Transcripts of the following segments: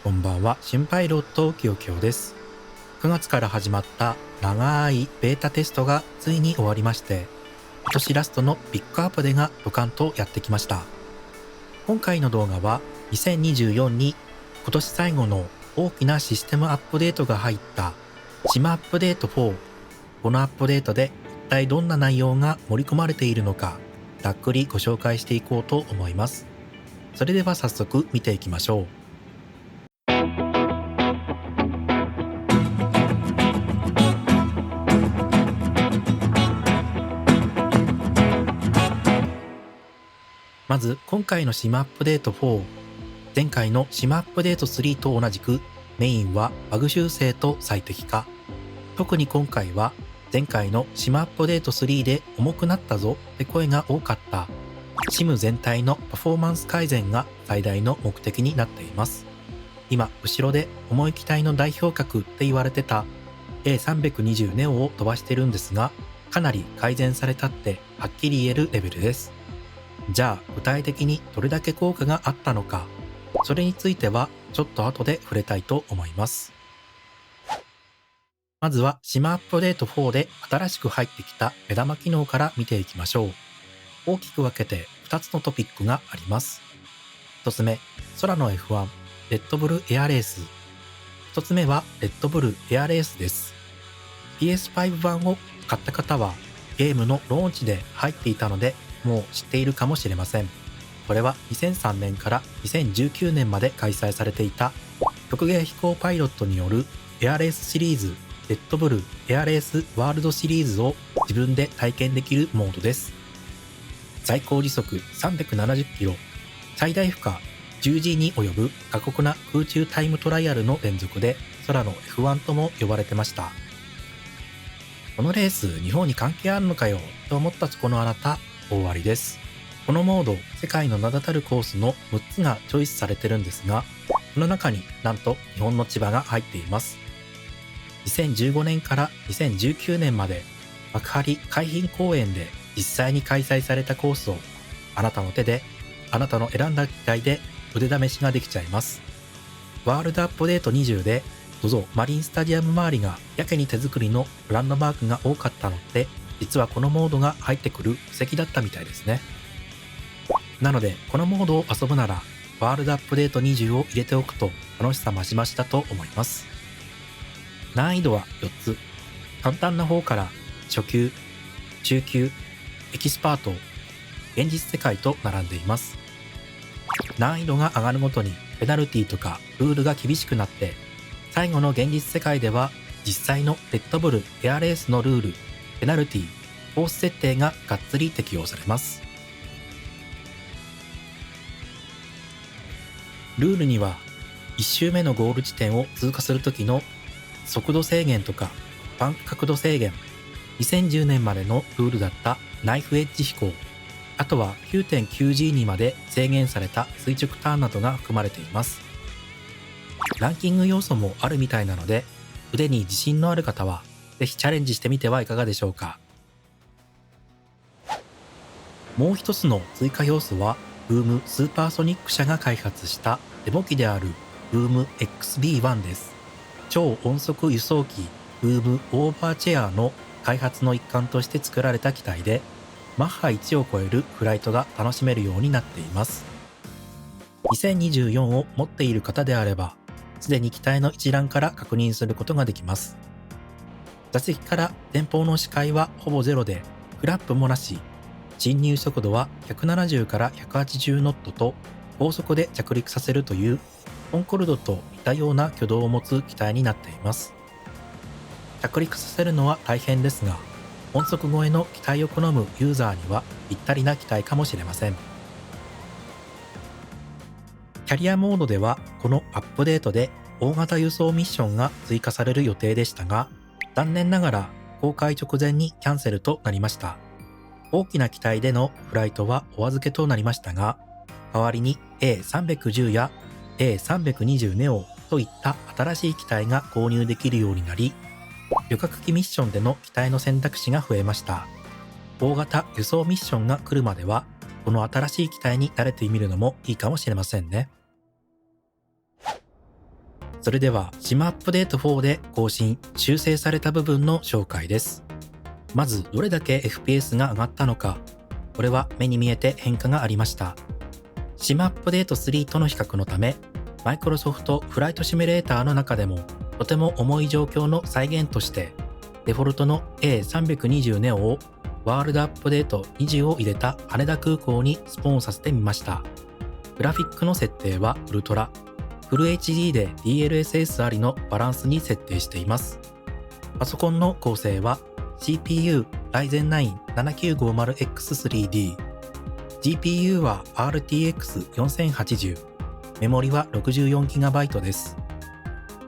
こんばんは、新パイロットきよきよです。9月から始まった長いベータテストがついに終わりまして、今年ラストのピックアップデがドカンとやってきました。今回の動画は2024に今年最後の大きなシステムアップデートが入ったシマアップデート4。このアップデートで一体どんな内容が盛り込まれているのか、ざっくりご紹介していこうと思います。それでは早速見ていきましょう。まず今回のシマアップデート4、前回のシマアップデート3と同じくメインはバグ修正と最適化。特に今回は前回のシマアップデート3で重くなったぞって声が多かったSIM全体のパフォーマンス改善が最大の目的になっています。今後ろで重い機体の代表格って言われてた A320 ネオを飛ばしてるんですが、かなり改善されたってはっきり言えるレベルです。じゃあ具体的にどれだけ効果があったのか、それについてはちょっと後で触れたいと思います。まずはシマアップデート4で新しく入ってきた目玉機能から見ていきましょう。大きく分けて2つのトピックがあります。1つ目、空の F1、レッドブルエアレース。1つ目はレッドブルエアレースです。PS5 版を買った方はゲームのローンチで入っていたのでもう知っているかもしれません。これは2003年から2019年まで開催されていた曲芸飛行パイロットによるエアレースシリーズ、レッドブルエアレースワールドシリーズを自分で体験できるモードです。最高時速370キロ、最大負荷 10G に及ぶ過酷な空中タイムトライアルの連続で空の F1 とも呼ばれてました。このレース日本に関係あるのかよと思ったそこのあなた、大ありです。このモード、世界の名だたるコースの6つがチョイスされてるんですが、この中になんと日本の千葉が入っています。2015年から2019年まで幕張海浜公園で実際に開催されたコースをあなたの手で、あなたの選んだ機会で腕試しができちゃいます。ワールドアップデート20でZOZOマリンスタジアム周りがやけに手作りのランドマークが多かったのって実はこのモードが入ってくる布石だったみたいですね。なのでこのモードを遊ぶならワールドアップデート20を入れておくと楽しさ増し増しだと思います。難易度は4つ。簡単な方から初級、中級、エキスパート、現実世界と並んでいます。難易度が上がるごとにペナルティとかルールが厳しくなって、最後の現実世界では実際のレッドブルエアレースのルール、ペナルティ、コース設定ががっつり適用されます。ルールには1周目のゴール地点を通過するときの速度制限とかバンク角度制限、2010年までのルールだったナイフエッジ飛行、あとは 9.9G にまで制限された垂直ターンなどが含まれています。ランキング要素もあるみたいなので、腕に自信のある方はぜひチャレンジしてみてはいかがでしょうか。もう一つの追加要素は、ブームスーパーソニック社が開発したデモ機であるブーム XB1 です。超音速輸送機ブームオーバーチェアの開発の一環として作られた機体で、マッハ1を超えるフライトが楽しめるようになっています。2024を持っている方であれば、すでに機体の一覧から確認することができます。座席から前方の視界はほぼゼロで、フラップもなし、進入速度は170から180ノットと高速で着陸させるというコンコルドと似たような挙動を持つ機体になっています。着陸させるのは大変ですが、音速超えの機体を好むユーザーにはぴったりな機体かもしれません。キャリアモードではこのアップデートで大型輸送ミッションが追加される予定でしたが、残念ながら公開直前にキャンセルとなりました。大きな機体でのフライトはお預けとなりましたが、代わりに A310 や A320 ネオといった新しい機体が購入できるようになり、旅客機ミッションでの機体の選択肢が増えました。大型輸送ミッションが来るまでは、この新しい機体に慣れてみるのもいいかもしれませんね。それでは SIM アップデート4で更新・修正された部分の紹介です。まずどれだけ FPS が上がったのか、これは目に見えて変化がありました。SIM アップデート3との比較のため、マイクロソフトフライトシミュレーターの中でもとても重い状況の再現として、デフォルトの A320neo をワールドアップデート20を入れた羽田空港にスポーンさせてみました。グラフィックの設定はウルトラ、フル HD で DLSS ありのバランスに設定しています。パソコンの構成は CPU Ryzen 9 7950X3D、GPU は RTX 4080、メモリは 64GB です。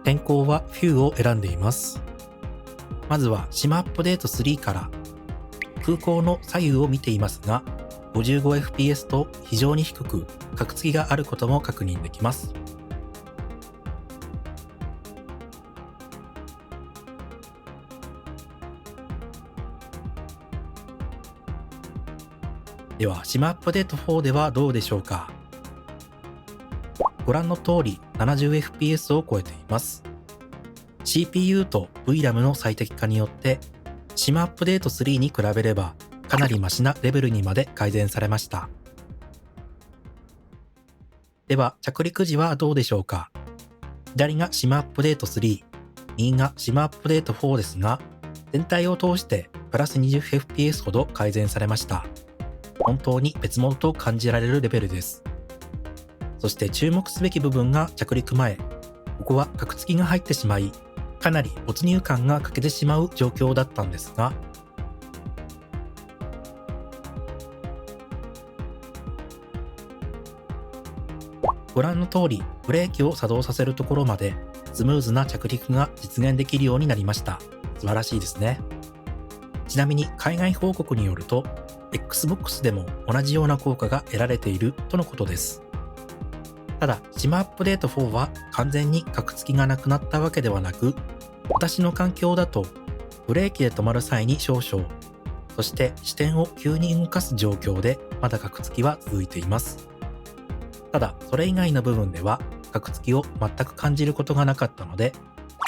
天候は Vue を選んでいます。まずは SIM アップデート3から。空港の左右を見ていますが、55fps と非常に低く、カクつきがあることも確認できます。では SIM アップデート4ではどうでしょうか。ご覧の通り 70fps を超えています。CPU と VRAM の最適化によって SIM アップデート3に比べればかなりマシなレベルにまで改善されました。では着陸時はどうでしょうか。左が SIM アップデート3、右が SIM アップデート4ですが、全体を通してプラス 20fps ほど改善されました。本当に別物と感じられるレベルです。そして注目すべき部分が着陸前。ここはカクつきが入ってしまい、かなり没入感が欠けてしまう状況だったんですが、ご覧の通りブレーキを作動させるところまでスムーズな着陸が実現できるようになりました。素晴らしいですね。ちなみに海外報告によると、Xbox でも同じような効果が得られているとのことです。ただ SIM アップデート4は完全にカクつきがなくなったわけではなく、私の環境だとブレーキで止まる際に少々、そして視点を急に動かす状況でまだカクつきは続いています。ただそれ以外の部分ではカクつきを全く感じることがなかったので、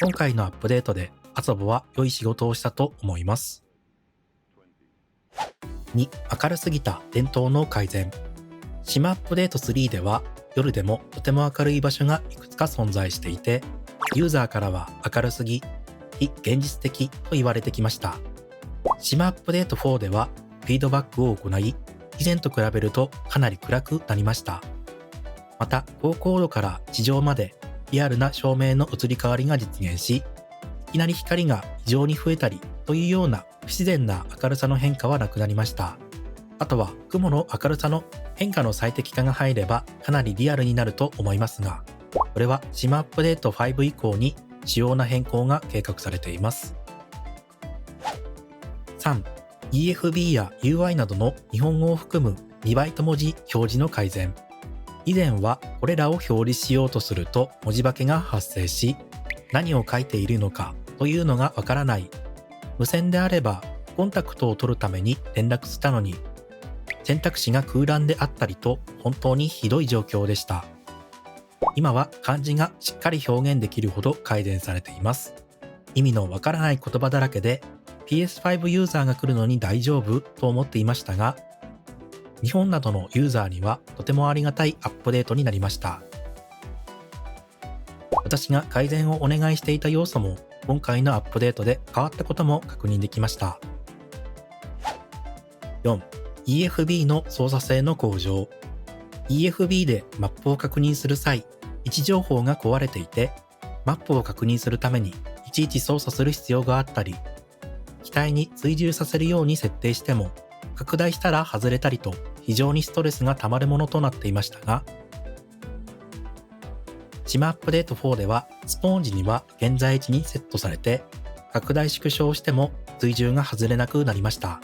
今回のアップデートでASOBOは良い仕事をしたと思います。2、明るすぎた電灯の改善。SIM アップデート3では夜でもとても明るい場所がいくつか存在していて、ユーザーからは明るすぎ、非現実的と言われてきました。SIM アップデート4ではフィードバックを行い、以前と比べるとかなり暗くなりました。また高高度から地上までリアルな照明の移り変わりが実現し、いきなり光が異常に増えたりというような不自然な明るさの変化はなくなりました。あとは雲の明るさの変化の最適化が入ればかなりリアルになると思いますが、これは SIM アップデート5以降に主要な変更が計画されています。3、EFB や UI などの日本語を含む2バイト文字表示の改善。以前はこれらを表示しようとすると文字化けが発生し、何を書いているのかというのがわからない。無線であればコンタクトを取るために連絡したのに、選択肢が空欄であったりと本当にひどい状況でした。今は漢字がしっかり表現できるほど改善されています。意味のわからない言葉だらけで PS5 ユーザーが来るのに大丈夫と思っていましたが、日本などのユーザーにはとてもありがたいアップデートになりました。私が改善をお願いしていた要素も今回のアップデートで変わったことも確認できました。4、EFB の操作性の向上。EFB でマップを確認する際、位置情報が壊れていて、マップを確認するためにいちいち操作する必要があったり、機体に追従させるように設定しても、拡大したら外れたりと非常にストレスがたまるものとなっていましたが、SIM アップデート4ではスポーン時には現在位置にセットされて、拡大縮小しても追従が外れなくなりました。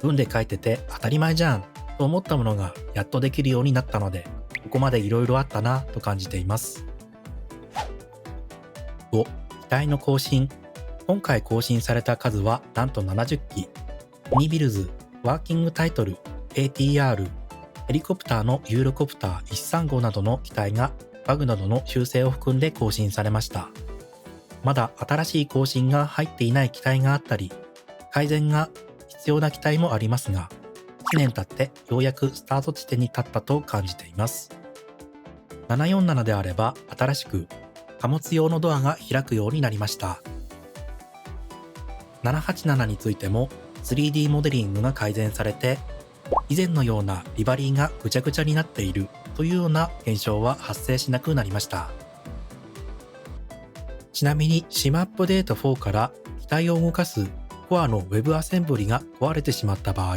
文で書いてて当たり前じゃんと思ったものがやっとできるようになったので、ここまで色々あったなと感じています。5、機体の更新。今回更新された数はなんと70機。ミニビルズ、ワーキングタイトル、ATR、ヘリコプターのユーロコプター135などの機体がバグなどの修正を含んで更新されました。まだ新しい更新が入っていない機体があったり、改善が必要な機体もありますが、1年経ってようやくスタート地点に立ったと感じています。747であれば新しく貨物用のドアが開くようになりました。787についても 3D モデリングが改善されて、以前のようなリバリーがぐちゃぐちゃになっているというような現象は発生しなくなりました。ちなみに SIM アップデート4から機体を動かすコアの Web アセンブリが壊れてしまった場合、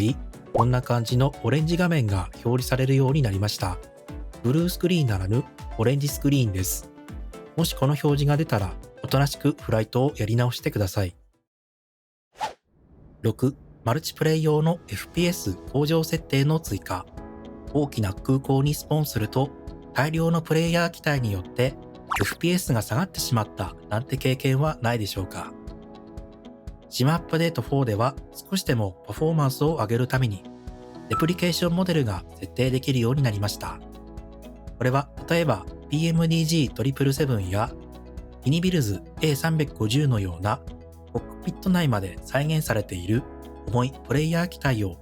こんな感じのオレンジ画面が表示されるようになりました。ブルースクリーンならぬオレンジスクリーンです。もしこの表示が出たら、おとなしくフライトをやり直してください。6、マルチプレイ用の FPS 向上設定の追加。大きな空港にスポンすると、大量のプレイヤー機体によって FPS が下がってしまったなんて経験はないでしょうか。SIM アップデート4では少しでもパフォーマンスを上げるために、レプリケーションモデルが設定できるようになりました。これは例えば PMDG777 やミニビルズ A350 のようなコックピット内まで再現されている重いプレイヤー機体を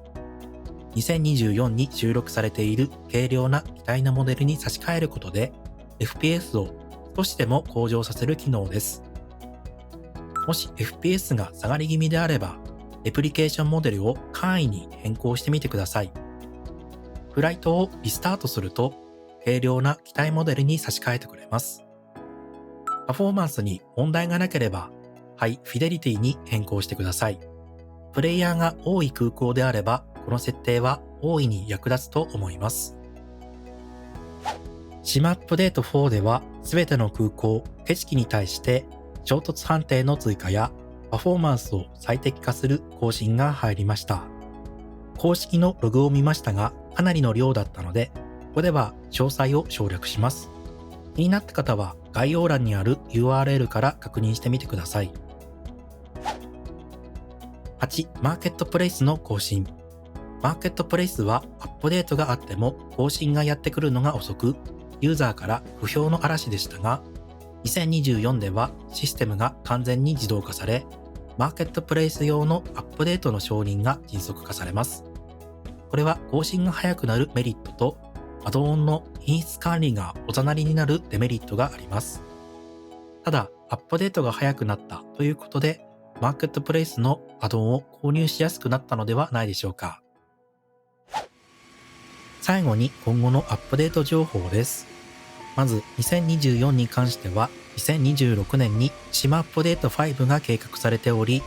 2024に収録されている軽量な機体のモデルに差し替えることで FPS を少しでも向上させる機能です。もし FPS が下がり気味であれば、レプリケーションモデルを簡易に変更してみてください。フライトをリスタートすると、軽量な機体モデルに差し替えてくれます。パフォーマンスに問題がなければ、ハイフィデリティに変更してください。プレイヤーが多い空港であれば、この設定は大いに役立つと思います。SIM アップデート4では、すべての空港、景色に対して衝突判定の追加やパフォーマンスを最適化する更新が入りました。公式のログを見ましたが、かなりの量だったので、ここでは詳細を省略します。気になった方は概要欄にある URL から確認してみてください。8、マーケットプレイスの更新。マーケットプレイスはアップデートがあっても更新がやってくるのが遅く、ユーザーから不評の嵐でしたが、2024ではシステムが完全に自動化され、マーケットプレイス用のアップデートの承認が迅速化されます。これは更新が早くなるメリットと、アドオンの品質管理がおざなりになるデメリットがあります。ただ、アップデートが早くなったということで、マーケットプレイスのアドオンを購入しやすくなったのではないでしょうか。最後に今後のアップデート情報です。まず2024に関しては、2026年に SIM アップデート5が計画されており、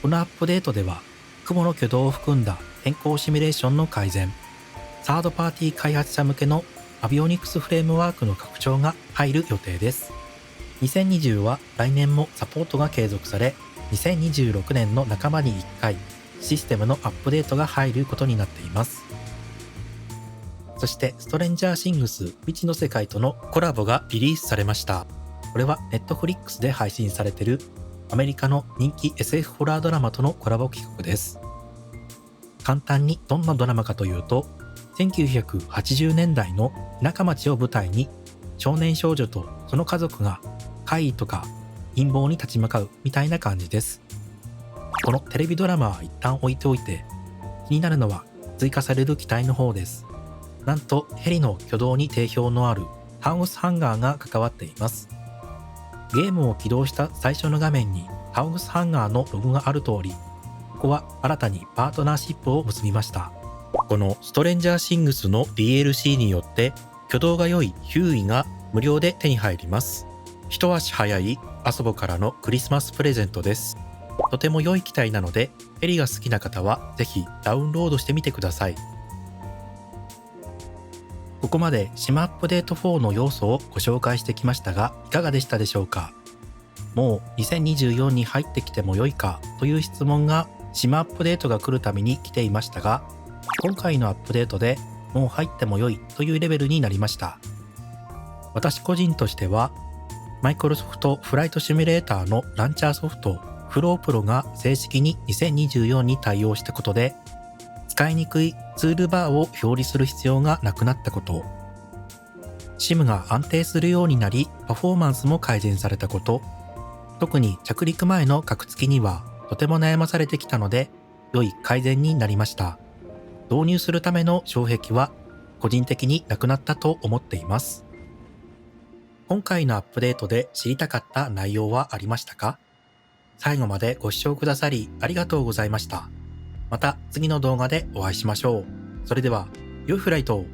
このアップデートでは、雲の挙動を含んだ天候シミュレーションの改善、サードパーティー開発者向けのアビオニクスフレームワークの拡張が入る予定です。2020は来年もサポートが継続され、2026年の半ばに1回、システムのアップデートが入ることになっています。そしてストレンジャーシングス未知の世界とのコラボがリリースされました。これは Netflix で配信されているアメリカの人気 SF ホラードラマとのコラボ企画です。簡単にどんなドラマかというと、1980年代の田舎町を舞台に少年少女とその家族が怪異とか陰謀に立ち向かうみたいな感じです。このテレビドラマは一旦置いておいて、気になるのは追加される機体の方です。なんとヘリの挙動に定評のあるハウスハンガーが関わっています。ゲームを起動した最初の画面にハウスハンガーのロゴがある通り、ここは新たにパートナーシップを結びました。このストレンジャーシングスの DLC によって挙動が良いヒューイが無料で手に入ります。一足早いアソボからのクリスマスプレゼントです。とても良い機体なので、ヘリが好きな方はぜひダウンロードしてみてください。ここまで SIM アップデート4の要素をご紹介してきましたが、いかがでしたでしょうか。もう2024に入ってきても良いかという質問が SIM アップデートが来るために来ていましたが、今回のアップデートでもう入っても良いというレベルになりました。私個人としては、マイクロソフトフライトシミュレーターのランチャーソフトフロープロが正式に2024に対応したことで、使いにくいツールバーを表示する必要がなくなったこと、SIM が安定するようになり、パフォーマンスも改善されたこと、特に着陸前のカクつきにはとても悩まされてきたので、良い改善になりました。導入するための障壁は個人的になくなったと思っています。今回のアップデートで知りたかった内容はありましたか？最後までご視聴くださりありがとうございました。また次の動画でお会いしましょう。それでは、良いフライトを。